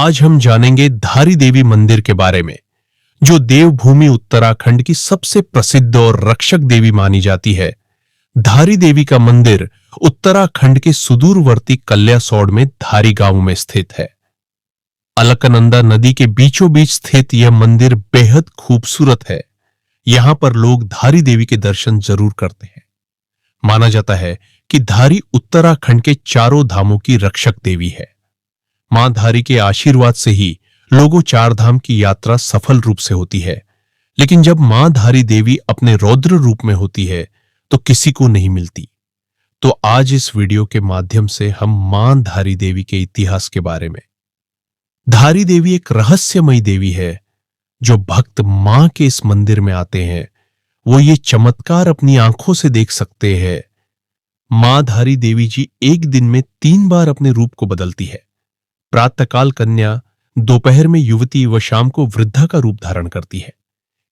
आज हम जानेंगे धारी देवी मंदिर के बारे में, जो देवभूमि उत्तराखंड की सबसे प्रसिद्ध और रक्षक देवी मानी जाती है। धारी देवी का मंदिर उत्तराखंड के सुदूरवर्ती कल्यासौड़ में धारी गांव में स्थित है। अलकनंदा नदी के बीचों बीच स्थित यह मंदिर बेहद खूबसूरत है। यहां पर लोग धारी देवी के दर्शन जरूर करते हैं। माना जाता है कि धारी उत्तराखंड के चारों धामों की रक्षक देवी है। मां धारी के आशीर्वाद से ही लोगों चार धाम की यात्रा सफल रूप से होती है। लेकिन जब मां धारी देवी अपने रौद्र रूप में होती है तो किसी को नहीं मिलती। तो आज इस वीडियो के माध्यम से हम मां धारी देवी के इतिहास के बारे में। धारी देवी एक रहस्यमयी देवी है। जो भक्त मां के इस मंदिर में आते हैं वो ये चमत्कार अपनी आंखों से देख सकते हैं। मां धारी देवी जी एक दिन में 3 बार अपने रूप को बदलती है। प्रातःकाल कन्या, दोपहर में युवती व शाम को वृद्धा का रूप धारण करती है।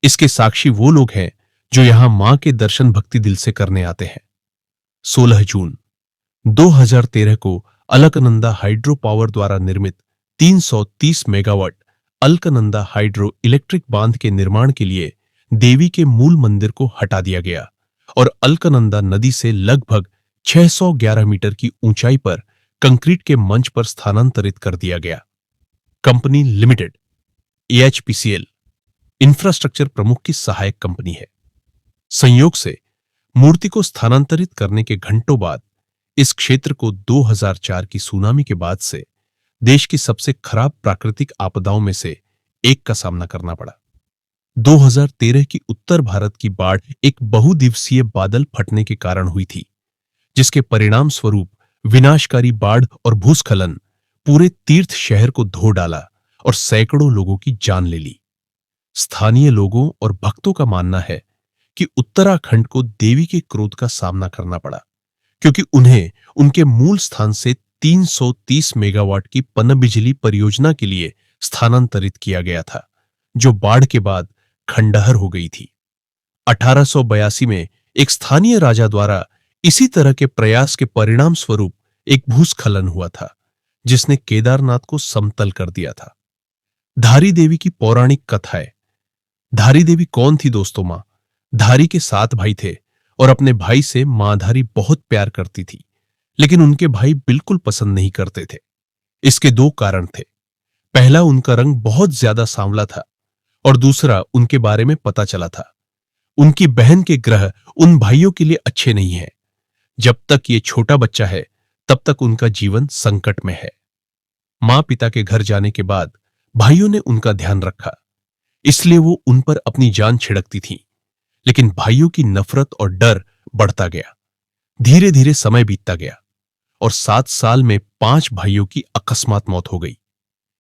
इसके साक्षी वो लोग हैं जो यहां मां के दर्शन भक्ति दिल से करने आते हैं। 16 जून 2013 को अलकनंदा हाइड्रो पावर द्वारा निर्मित 330 मेगावाट अलकनंदा हाइड्रो इलेक्ट्रिक बांध के निर्माण के लिए देवी के मूल मंदिर को हटा दिया गया और अलकनंदा नदी से लगभग 611 मीटर की ऊंचाई पर कंक्रीट के मंच पर स्थानांतरित कर दिया गया। कंपनी लिमिटेड AHPCL इंफ्रास्ट्रक्चर प्रमुख की सहायक कंपनी है। संयोग से मूर्ति को स्थानांतरित करने के घंटों बाद इस क्षेत्र को 2004 की सुनामी के बाद से देश की सबसे खराब प्राकृतिक आपदाओं में से एक का सामना करना पड़ा। 2013 की उत्तर भारत की बाढ़ एक बहुदिवसीय बादल फटने के कारण हुई थी, जिसके परिणाम स्वरूप विनाशकारी बाढ़ और भूस्खलन पूरे तीर्थ शहर को धो डाला और सैकड़ों लोगों की जान ले ली। स्थानीय लोगों और भक्तों का मानना है कि उत्तराखंड को देवी के क्रोध का सामना करना पड़ा, क्योंकि उन्हें उनके मूल स्थान से 330 मेगावाट की पनबिजली परियोजना के लिए स्थानांतरित किया गया था, जो बाढ़ के बाद खंडहर हो गई थी। 1882 में एक स्थानीय राजा द्वारा इसी तरह के प्रयास के परिणाम स्वरूप एक भूस्खलन हुआ था, जिसने केदारनाथ को समतल कर दिया था। धारी देवी की पौराणिक कथाएं। धारी देवी कौन थी दोस्तों? मां धारी के 7 भाई थे और अपने भाई से मां धारी बहुत प्यार करती थी, लेकिन उनके भाई बिल्कुल पसंद नहीं करते थे। इसके 2 कारण थे। पहला, उनका रंग बहुत ज्यादा सांवला था और दूसरा, उनके बारे में पता चला था उनकी बहन के ग्रह उन भाइयों के लिए अच्छे नहीं हैं। जब तक ये छोटा बच्चा है तब तक उनका जीवन संकट में है। मां पिता के घर जाने के बाद भाइयों ने उनका ध्यान रखा, इसलिए वो उन पर अपनी जान छिड़कती थीं। लेकिन भाइयों की नफरत और डर बढ़ता गया। धीरे धीरे समय बीतता गया और 7 साल में 5 भाइयों की अकस्मात मौत हो गई।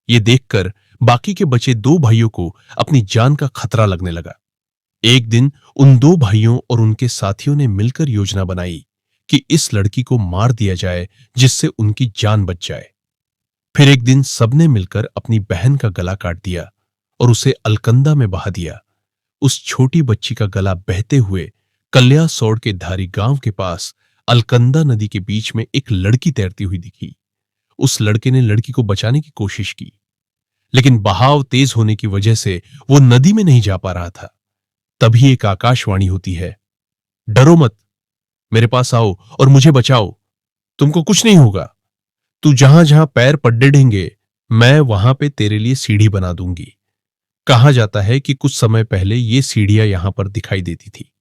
ये देखकर बाकी के बचे 2 भाइयों को अपनी जान का खतरा लगने लगा। एक दिन उन 2 भाइयों और उनके साथियों ने मिलकर योजना बनाई कि इस लड़की को मार दिया जाए, जिससे उनकी जान बच जाए। फिर एक दिन सबने मिलकर अपनी बहन का गला काट दिया और उसे अलकंदा में बहा दिया। उस छोटी बच्ची का गला बहते हुए कल्यासौड़ के धारी गांव के पास अलकंदा नदी के बीच में एक लड़की तैरती हुई दिखी। उस लड़के ने लड़की को बचाने की कोशिश की, लेकिन बहाव तेज होने की वजह से वो नदी में नहीं जा पा रहा था। तभी एक आकाशवाणी होती है, डरो मत, मेरे पास आओ और मुझे बचाओ, तुमको कुछ नहीं होगा। तू जहां जहां पैर पड़ेंगे मैं वहां पे तेरे लिए सीढ़ी बना दूंगी। कहा जाता है कि कुछ समय पहले ये सीढ़ियां यहां पर दिखाई देती थी।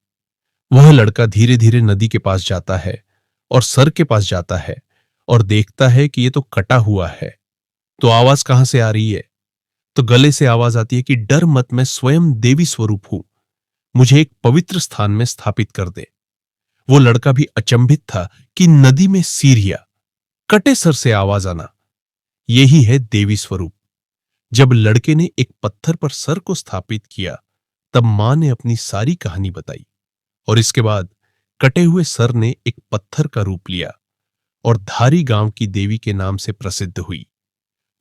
वह लड़का धीरे धीरे नदी के पास जाता है और सर के पास जाता है और देखता है कि ये तो कटा हुआ है। तो आवाज कहां से आ रही है? तो गले से आवाज आती है कि डर मत, मैं स्वयं देवी स्वरूप हूं, मुझे एक पवित्र स्थान में स्थापित कर दे। वो लड़का भी अचंभित था कि नदी में सीढ़ियां, कटे सर से आवाज आना, यही है देवी स्वरूप। जब लड़के ने एक पत्थर पर सर को स्थापित किया तब मां ने अपनी सारी कहानी बताई और इसके बाद कटे हुए सर ने एक पत्थर का रूप लिया और धारी गांव की देवी के नाम से प्रसिद्ध हुई।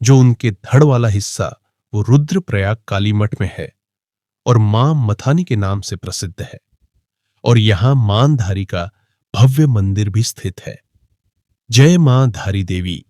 जो उनके धड़ वाला हिस्सा वो रुद्रप्रयाग काली मठ में है और मां मथानी के नाम से प्रसिद्ध है और यहां मां धारी का भव्य मंदिर भी स्थित है। जय मां धारी देवी।